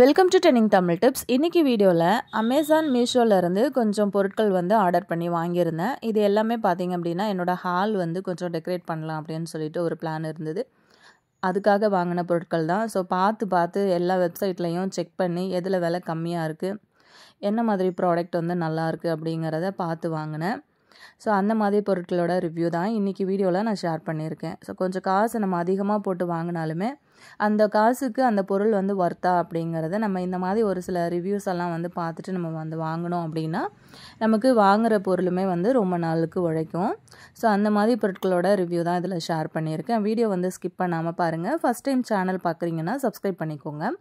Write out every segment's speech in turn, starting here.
Welcome to trending Tamil tips. இன்றைக்கி வீடியோவில் Amazon மீஷோலேருந்து கொஞ்சம் பொருட்கள் வந்து ஆர்டர் பண்ணி வாங்கியிருந்தேன். இது எல்லாமே பார்த்திங்க அப்படின்னா என்னோடய ஹால் வந்து கொஞ்சம் டெக்கரேட் பண்ணலாம் அப்படின்னு சொல்லிட்டு ஒரு பிளான் இருந்தது. அதுக்காக வாங்கின பொருட்கள் தான். ஸோ பார்த்து எல்லா வெப்சைட்லேயும் செக் பண்ணி எதில் விலை கம்மியாக இருக்குது, என்ன மாதிரி ப்ராடக்ட் வந்து நல்லாயிருக்கு அப்படிங்கிறத பார்த்து வாங்கினேன். ஸோ அந்த மாதிரி பொருட்களோட ரிவ்யூ தான் இன்றைக்கி வீடியோவில் நான் ஷேர் பண்ணியிருக்கேன். ஸோ கொஞ்சம் காசு நம்ம அதிகமாக போட்டு வாங்கினாலுமே அந்த காசுக்கு அந்த பொருள் வந்து வர்த்தா அப்படிங்கிறத நம்ம இந்த மாதிரி ஒரு சில ரிவ்யூஸ் எல்லாம் வந்து பார்த்துட்டு நம்ம வந்து வாங்கினோம் அப்படின்னா நமக்கு வாங்குகிற பொருளுமே வந்து ரொம்ப நாளுக்கு உழைக்கும். ஸோ அந்த மாதிரி பொருட்களோட ரிவ்யூ தான் இதில் ஷேர் பண்ணியிருக்கேன். வீடியோ வந்து ஸ்கிப் பண்ணாமல் பாருங்கள். ஃபஸ்ட் டைம் சேனல் பார்க்குறீங்கன்னா சப்ஸ்கிரைப் பண்ணிக்கோங்க.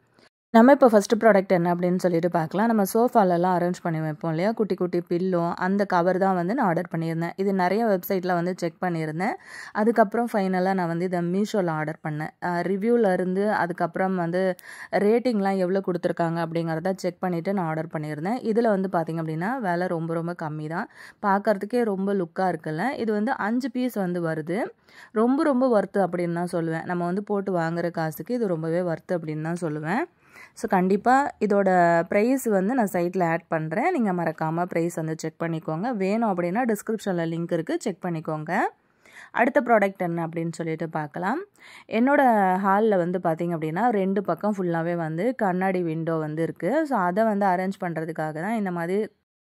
நம்ம இப்போ ஃபஸ்ட்டு ப்ராடக்ட் என்ன அப்படின்னு சொல்லிட்டு பார்க்கலாம். நம்ம சோஃபாலெல்லாம் அரேஞ்ச் பண்ணி வைப்போம் இல்லையா, குட்டி குட்டி பில்லோ, அந்த கவர் தான் வந்து நான் ஆர்டர் பண்ணியிருந்தேன். இது நிறைய வெப்சைட்டில் வந்து செக் பண்ணியிருந்தேன். அதுக்கப்புறம் ஃபைனலாக நான் வந்து இதை மீஷோவில் ஆர்டர் பண்ணேன். ரிவ்யூவிலேருந்து அதுக்கப்புறம் வந்து ரேட்டிங்லாம் எவ்வளோ கொடுத்துருக்காங்க அப்படிங்கிறத செக் பண்ணிவிட்டு நான் ஆர்டர் பண்ணியிருந்தேன். இதில் வந்து பார்த்திங்க அப்படின்னா விலை ரொம்ப கம்மி தான். பார்க்குறதுக்கே ரொம்ப லுக்காக இருக்குல்ல. இது வந்து 5 பீஸ் வந்து வருது. ரொம்ப ஒர்த்து அப்படின்னு தான் சொல்லுவேன். நம்ம வந்து போட்டு வாங்குகிற காசுக்கு இது ரொம்பவே ஒர்த்து அப்படின்னு தான் சொல்லுவேன். ஸோ கண்டிப்பாக இதோட ப்ரைஸ் வந்து நான் சைட்டில் ஆட் பண்ணுறேன். நீங்கள் மறக்காமல் ப்ரைஸ் வந்து செக் பண்ணிக்கோங்க. வேணும் அப்படின்னா டிஸ்கிரிப்ஷனில் லிங்க் இருக்குது, செக் பண்ணிக்கோங்க. அடுத்த ப்ராடக்ட் என்ன அப்படின்னு சொல்லிட்டு பார்க்கலாம். என்னோடய ஹாலில் வந்து பார்த்திங்க அப்படின்னா 2 பக்கம் ஃபுல்லாகவே வந்து கண்ணாடி விண்டோ வந்து இருக்குது. ஸோ அதை வந்து அரேஞ்ச் பண்ணுறதுக்காக தான் இந்த மாதிரி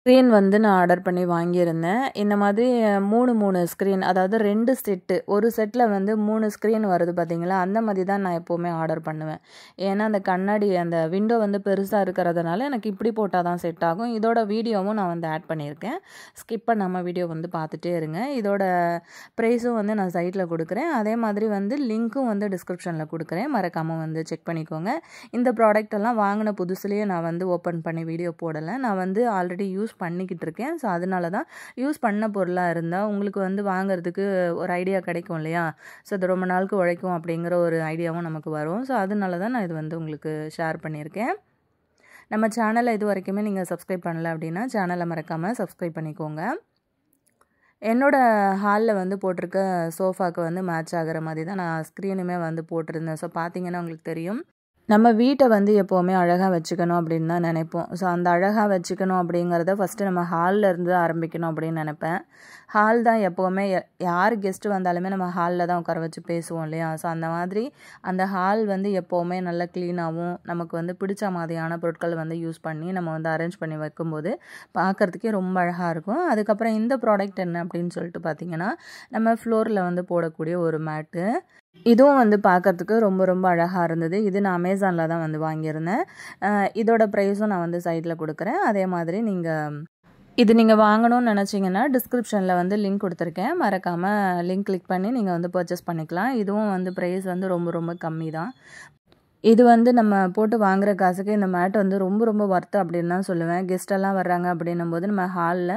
ஸ்க்ரீன் வந்து நான் ஆர்டர் பண்ணி வாங்கியிருந்தேன். இந்த மாதிரி 3 ஸ்க்ரீன், அதாவது 2 செட்டு, ஒரு செட்டில் வந்து 3 ஸ்க்ரீன் வருது பார்த்திங்களா, அந்த மாதிரி தான் நான் எப்போவுமே ஆர்டர் பண்ணுவேன். ஏன்னா அந்த கண்ணாடி அந்த விண்டோ வந்து பெருசாக இருக்கிறதுனால எனக்கு இப்படி போட்டால் தான் செட் ஆகும். இதோட வீடியோவும் நான் வந்து ஆட் பண்ணியிருக்கேன். ஸ்கிப் பண்ணாமல் வீடியோ வந்து பார்த்துட்டே இருங்க. இதோட ப்ரைஸும் வந்து நான் சைட்டில் கொடுக்குறேன். அதே மாதிரி வந்து லிங்க்கும் வந்து டிஸ்கிரிப்ஷனில் கொடுக்குறேன். மறக்காமல் வந்து செக் பண்ணிக்கோங்க. இந்த ப்ராடக்டெல்லாம் வாங்கின புதுசுலேயே நான் வந்து ஓப்பன் பண்ணி வீடியோ போடலை. நான் வந்து ஆல்ரெடி யூஸ் பண்ணிக்கிட்டு இருக்கேன். ஸோ அதனால தான் யூஸ் பண்ண பொருளாக இருந்தால் உங்களுக்கு வந்து வாங்குறதுக்கு ஒரு ஐடியா கிடைக்கும் இல்லையா. ஸோ அது ரொம்ப நாளுக்கு உழைக்கும் அப்படிங்கிற ஒரு ஐடியாவும் நமக்கு வரும். ஸோ அதனால தான் நான் இது வந்து உங்களுக்கு ஷேர் பண்ணியிருக்கேன். நம்ம சேனலை இது வரைக்குமே நீங்கள் சப்ஸ்கிரைப் பண்ணல அப்படின்னா சேனலை மறக்காமல் சப்ஸ்கிரைப் பண்ணிக்கோங்க. என்னோடய ஹாலில் வந்து போட்டிருக்க சோஃபாவுக்கு வந்து மேட்ச் ஆகிற மாதிரி தான் நான் ஸ்க்ரீனுமே வந்து போட்டிருந்தேன். ஸோ பார்த்தீங்கன்னா உங்களுக்கு தெரியும். நம்ம வீட்டை வந்து எப்போவுமே அழகாக வச்சுக்கணும் அப்படின்னு தான் நினைப்போம். ஸோ அந்த அழகாக வச்சுக்கணும் அப்படிங்கிறத ஃபஸ்ட்டு நம்ம ஹாலில் இருந்து ஆரம்பிக்கணும் அப்படின்னு நினைப்பேன். ஹால் தான் எப்போவுமே யார் கெஸ்ட்டு வந்தாலுமே நம்ம ஹாலில் தான் உட்கார வச்சு பேசுவோம் இல்லையா. ஸோ அந்த மாதிரி அந்த ஹால் வந்து எப்போவுமே நல்லா க்ளீனாகவும் நமக்கு வந்து பிடிச்ச மாதிரியான பொருட்கள் வந்து யூஸ் பண்ணி நம்ம வந்து அரேஞ்ச் பண்ணி வைக்கும்போது பார்க்குறதுக்கே ரொம்ப அழகாக இருக்கும். அதுக்கப்புறம் இந்த ப்ராடக்ட் என்ன அப்படின்னு சொல்லிட்டு பார்த்திங்கன்னா, நம்ம ஃப்ளோரில் வந்து போடக்கூடிய ஒரு மேட்டு. இதுவும் வந்து பார்க்குறதுக்கு ரொம்ப அழகாக இருந்தது. இது நான் அமேசானில் தான் வந்து வாங்கியிருந்தேன். இதோட ப்ரைஸும் நான் வந்து சைட்டில் கொடுக்குறேன். அதே மாதிரி நீங்கள் வாங்கணும்னு நினச்சிங்கன்னா டிஸ்கிரிப்ஷனில் வந்து லிங்க் கொடுத்துருக்கேன். மறக்காமல் லிங்க் கிளிக் பண்ணி நீங்கள் வந்து பர்ச்சேஸ் பண்ணிக்கலாம். இதுவும் வந்து ப்ரைஸ் வந்து ரொம்ப கம்மி தான். இது வந்து நம்ம போட்டு வாங்குகிற காசுக்கு இந்த மேட் வந்து ரொம்ப ஒர்த்து அப்படின்னு தான் சொல்லுவேன். கெஸ்டெல்லாம் வர்றாங்க அப்படின்னும் போது நம்ம ஹாலில்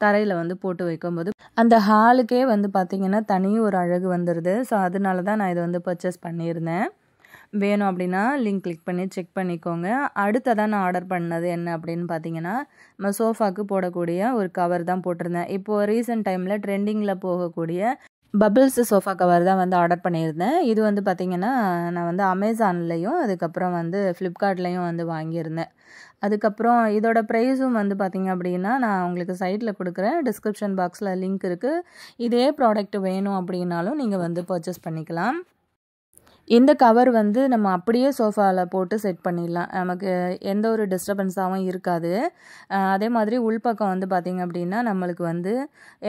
தரையில் வந்து போட்டு வைக்கும்போது அந்த ஹாலுக்கே வந்து பார்த்திங்கன்னா தனி ஒரு அழகு வந்துடுது. ஸோ அதனால தான் நான் இதை வந்து பர்ச்சேஸ் பண்ணியிருந்தேன். வேணும் அப்படின்னா லிங்க் கிளிக் பண்ணி செக் பண்ணிக்கோங்க. அடுத்ததான் நான் ஆர்டர் பண்ணது என்ன அப்படின்னு பார்த்தீங்கன்னா, நம்ம சோஃபாவுக்கு போடக்கூடிய ஒரு கவர் தான் போட்டிருந்தேன். இப்போது ரீசெண்ட் டைமில் ட்ரெண்டிங்கில் போகக்கூடிய பபிள்ஸ் சோஃபா கவர் தான் வந்து ஆர்டர் பண்ணியிருந்தேன். இது வந்து பார்த்திங்கன்னா நான் வந்து அமேசான்லேயும் அதுக்கப்புறம் வந்து ஃப்ளிப்கார்ட்லேயும் வந்து வாங்கியிருந்தேன். அதுக்கப்புறம் இதோட ப்ரைஸும் வந்து பார்த்திங்க அப்படின்னா நான் உங்களுக்கு சைட்டில் கொடுக்குறேன். டிஸ்கிரிப்ஷன் பாக்ஸில் லிங்க் இருக்குது. இதே ப்ராடக்ட் வேணும் அப்படின்னாலும் நீங்கள் வந்து பர்ச்சேஸ் பண்ணிக்கலாம். இந்த கவர் வந்து நம்ம அப்படியே சோஃபாவில் போட்டு செட் பண்ணிடலாம். நமக்கு எந்த ஒரு டிஸ்டர்பன்ஸாகவும் இருக்காது. அதே மாதிரி உள்பக்கம் வந்து பார்த்திங்க அப்படின்னா நம்மளுக்கு வந்து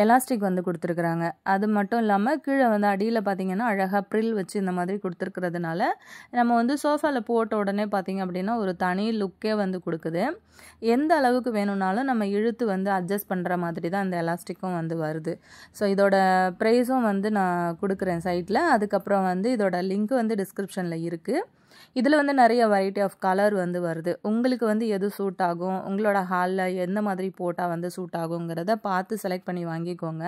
எலாஸ்டிக் வந்து கொடுத்துருக்குறாங்க. அது மட்டும் இல்லாமல் கீழே வந்து அடியில் பார்த்திங்கன்னா அழகாக ப்ரில் வச்சு இந்த மாதிரி கொடுத்துருக்கிறதுனால நம்ம வந்து சோஃபாவில் போட்ட உடனே பார்த்திங்க அப்படின்னா ஒரு தனி லுக்கே வந்து கொடுக்குது. எந்த அளவுக்கு வேணும்னாலும் நம்ம இழுத்து வந்து அட்ஜஸ்ட் பண்ணுற மாதிரி தான் இந்த எலாஸ்டிக்கும் வந்து வருது. ஸோ இதோட ப்ரைஸும் வந்து நான் கொடுக்குறேன் சைட்டில். அதுக்கப்புறம் வந்து இதோட லிங்க் வந்து டிஸ்கிரிப்ஷனில் இருக்குது. இதில் வந்து நிறைய வெரைட்டி ஆஃப் கலர் வந்து வருது. உங்களுக்கு வந்து எது சூட் ஆகும், உங்களோட ஹாலில் எந்த மாதிரி போட்டால் வந்து சூட் ஆகுங்கிறத பார்த்து செலக்ட் பண்ணி வாங்கிக்கோங்க.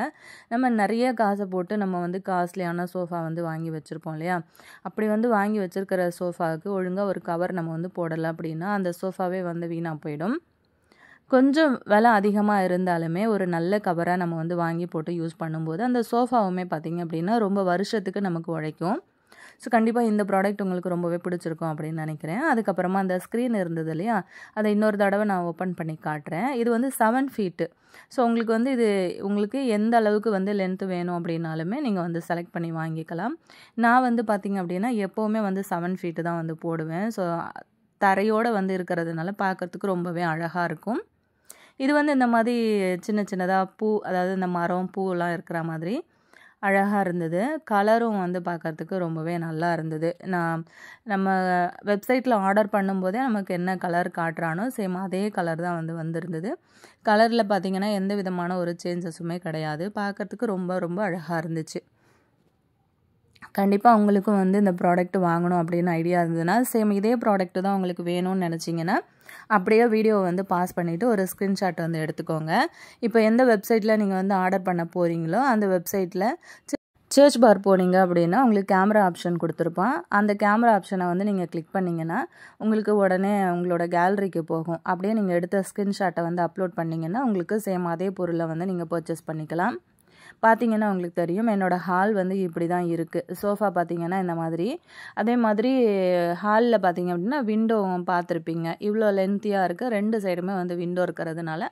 நம்ம நிறைய காசை போட்டு நம்ம வந்து காஸ்ட்லியான சோஃபா வந்து வாங்கி வச்சுருப்போம் இல்லையா. அப்படி வந்து வாங்கி வச்சுருக்கிற சோஃபாவுக்கு ஒழுங்காக ஒரு கவர் நம்ம வந்து போடலை அப்படின்னா அந்த சோஃபாவே வந்து வீணாக போயிடும். கொஞ்சம் விலை அதிகமாக இருந்தாலுமே ஒரு நல்ல கவராக நம்ம வந்து வாங்கி போட்டு யூஸ் பண்ணும்போது அந்த சோஃபாவுமே பார்த்திங்க அப்படின்னா ரொம்ப வருஷத்துக்கு நமக்கு உழைக்கும். ஸோ கண்டிப்பாக இந்த ப்ராடக்ட் உங்களுக்கு ரொம்பவே பிடிச்சிருக்கும் அப்படின்னு நினைக்கிறேன். அதுக்கப்புறமா அந்த ஸ்க்ரீன் இருந்தது இல்லையா, அதை இன்னொரு தடவை நான் ஓப்பன் பண்ணி காட்டுறேன். இது வந்து 7 ஃபீட்டு. ஸோ உங்களுக்கு வந்து இது உங்களுக்கு எந்த அளவுக்கு வந்து லென்த்து வேணும் அப்படின்னாலுமே நீங்கள் வந்து செலக்ட் பண்ணி வாங்கிக்கலாம். நான் வந்து பார்த்திங்க அப்படின்னா எப்போவுமே வந்து 7 ஃபீட்டு தான் வந்து போடுவேன். ஸோ தரையோடு வந்து இருக்கிறதுனால பார்க்குறதுக்கு ரொம்பவே அழகாக இருக்கும். இது வந்து இந்த மாதிரி சின்ன சின்னதாக பூ, அதாவது இந்த மரம் பூவெல்லாம் இருக்கிற மாதிரி அழகாக இருந்தது. கலரும் வந்து பார்க்குறதுக்கு ரொம்பவே நல்லா இருந்தது. நம்ம வெப்சைட்டில் ஆர்டர் பண்ணும்போதே நமக்கு என்ன கலர் காட்டுறானோ சேம் அதே கலர் தான் வந்து வந்திருந்தது. கலரில் பார்த்திங்கன்னா எந்த விதமான ஒரு சேஞ்சஸுமே கிடையாது. பார்க்குறதுக்கு ரொம்ப ரொம்ப அழகாக இருந்துச்சு. கண்டிப்பாக உங்களுக்கும் வந்து இந்த ப்ராடக்ட் வாங்கணும் அப்படின்னு ஐடியா இருந்ததுன்னா, சேம் இதே ப்ராடக்ட் தான் உங்களுக்கு வேணும்னு நினச்சிங்கன்னா அப்படியே வீடியோவை வந்து பாஸ் பண்ணிவிட்டு ஒரு ஸ்க்ரீன்ஷாட் வந்து எடுத்துக்கோங்க. இப்போ எந்த வெப்சைட்டில் நீங்கள் வந்து ஆர்டர் பண்ண போகிறீங்களோ அந்த வெப்சைட்டில் சர்ச் பார் போனீங்க அப்படின்னா உங்களுக்கு கேமரா ஆப்ஷன் கொடுத்துருப்பான். அந்த கேமரா ஆப்ஷனை வந்து நீங்கள் கிளிக் பண்ணிங்கன்னா உங்களுக்கு உடனே உங்களோட கேலரிக்கு போகும். அப்படியே நீங்கள் எடுத்த ஸ்க்ரீன்ஷாட்டை வந்து அப்லோட் பண்ணிங்கன்னா உங்களுக்கு சேம் அதே பொருளை வந்து நீங்கள் பர்ச்சேஸ் பண்ணிக்கலாம். பார்த்திங்கன்னா உங்களுக்கு தெரியும் என்னோடய ஹால் வந்து இப்படி தான் இருக்குது. சோஃபா பார்த்திங்கன்னா இந்த மாதிரி, அதே மாதிரி ஹாலில் பார்த்திங்க அப்படின்னா விண்டோ பார்த்துருப்பீங்க. இவ்வளோ லென்த்தியாக இருக்குது. 2 சைடுமே வந்து விண்டோ இருக்கிறதுனால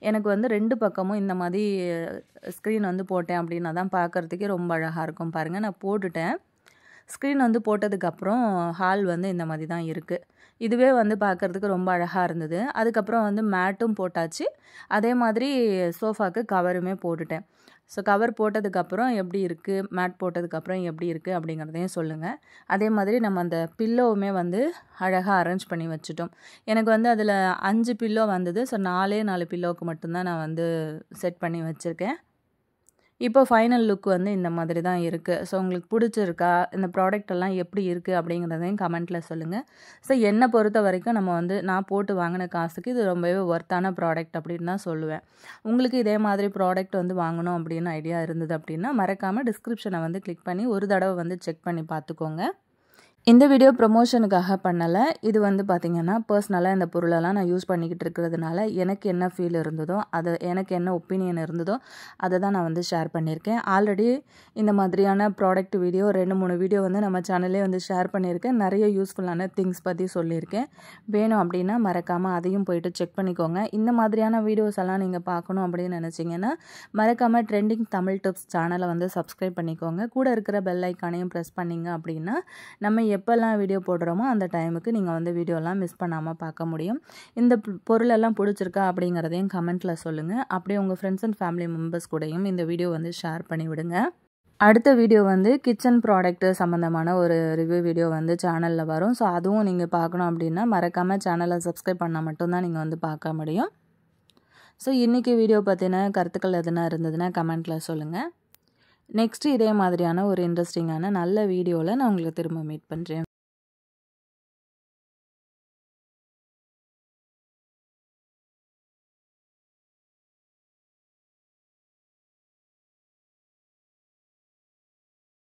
எனக்கு வந்து 2 பக்கமும் இந்த மாதிரி ஸ்க்ரீன் வந்து போட்டேன் அப்படின்னா தான் பார்க்குறதுக்கே ரொம்ப அழகாக இருக்கும். பாருங்கள், நான் போட்டுட்டேன். ஸ்க்ரீன் வந்து போட்டதுக்கப்புறம் ஹால் வந்து இந்த மாதிரி தான் இருக்குது. இதுவே வந்து பார்க்குறதுக்கு ரொம்ப அழகாக இருந்தது. அதுக்கப்புறம் வந்து மேட்டும் போட்டாச்சு. அதே மாதிரி சோஃபாவுக்கு கவருமே போட்டுட்டேன். ஸோ கவர் போட்டதுக்கப்புறம் எப்படி இருக்குது, மேட் போட்டதுக்கப்புறம் எப்படி இருக்குது அப்படிங்கிறதையும் சொல்லுங்கள். அதே மாதிரி நம்ம அந்த பில்லோவுமே வந்து அழகாக அரேஞ்ச் பண்ணி வச்சுட்டோம். எனக்கு வந்து அதில் 5 பில்லோ வந்தது. ஸோ 4 பில்லோவுக்கு மட்டும்தான் நான் வந்து செட் பண்ணி வச்சுருக்கேன். இப்போ ஃபைனல் லுக் வந்து இந்த மாதிரி தான் இருக்குது. ஸோ உங்களுக்கு பிடிச்சிருக்கா, இந்த ப்ராடக்ட் எல்லாம் எப்படி இருக்குது அப்படிங்கிறதையும் கமெண்ட்டில் சொல்லுங்கள். ஸோ என்னை பொறுத்த வரைக்கும் நம்ம வந்து நான் போட்டு வாங்கின காசுக்கு இது ரொம்பவே ஒர்த்தான ப்ராடக்ட் அப்படின்னு தான் சொல்லுவேன். உங்களுக்கு இதே மாதிரி ப்ராடக்ட் வந்து வாங்கணும் அப்படின்னு ஐடியா இருந்தது அப்படின்னா மறக்காமல் டிஸ்கிரிப்ஷனை வந்து கிளிக் பண்ணி ஒரு தடவை வந்து செக் பண்ணி பார்த்துக்கோங்க. இந்த வீடியோ ப்ரமோஷனுக்காக பண்ணலை. இது வந்து பார்த்திங்கன்னா பர்சனலாக இந்த பொருளெல்லாம் நான் யூஸ் பண்ணிக்கிட்டு இருக்கிறதுனால எனக்கு என்ன ஃபீல் இருந்ததோ, எனக்கு என்ன ஒப்பீனியன் இருந்ததோ அதை தான் நான் வந்து ஷேர் பண்ணியிருக்கேன். ஆல்ரெடி இந்த மாதிரியான ப்ராடக்ட் வீடியோ 2-3 வீடியோ வந்து நம்ம சேனல்லே வந்து ஷேர் பண்ணியிருக்கேன். நிறைய யூஸ்ஃபுல்லான திங்ஸ் பற்றி சொல்லியிருக்கேன். வேணும் அப்படின்னா மறக்காமல் அதையும் போயிட்டு செக் பண்ணிக்கோங்க. இந்த மாதிரியான வீடியோஸ் எல்லாம் நீங்கள் பார்க்கணும் அப்படின்னு நினச்சிங்கன்னா மறக்காமல் ட்ரெண்டிங் தமிழ் டிப்ஸ் சேனலை வந்து சப்ஸ்கிரைப் பண்ணிக்கோங்க. கூட இருக்கிற பெல் ஐக்கானையும் ப்ரெஸ் பண்ணிங்க அப்படின்னா நம்ம எப்போல்லாம் வீடியோ போடுறோமோ அந்த டைமுக்கு நீங்கள் வந்து வீடியோலாம் மிஸ் பண்ணாமல் பார்க்க முடியும். இந்த பொருளெல்லாம் பிடிச்சிருக்கா அப்படிங்கிறதையும் கமெண்ட்டில் சொல்லுங்கள். அப்படியே உங்கள் ஃப்ரெண்ட்ஸ் அண்ட் ஃபேமிலி மெம்பர்ஸ் கூடயும் இந்த வீடியோ வந்து ஷேர் பண்ணி விடுங்க. அடுத்த வீடியோ வந்து கிச்சன் ப்ராடக்ட் சம்மந்தமான ஒரு ரிவ்யூ வீடியோ வந்து சேனலில் வரும். ஸோ அதுவும் நீங்கள் பார்க்கணும் அப்படின்னா மறக்காமல் சேனலை சப்ஸ்கிரைப் பண்ணால் மட்டும்தான் நீங்கள் வந்து பார்க்க முடியும். ஸோ இன்றைக்கி வீடியோ பற்றின கருத்துக்கள் எதுனா இருந்ததுன்னா கமெண்ட்டில் சொல்லுங்கள். நெக்ஸ்ட்டு இதே மாதிரியான ஒரு இன்ட்ரெஸ்டிங்கான நல்ல வீடியோவில் நான் உங்களுக்கு திரும்ப மீட் பண்ணுறேன்.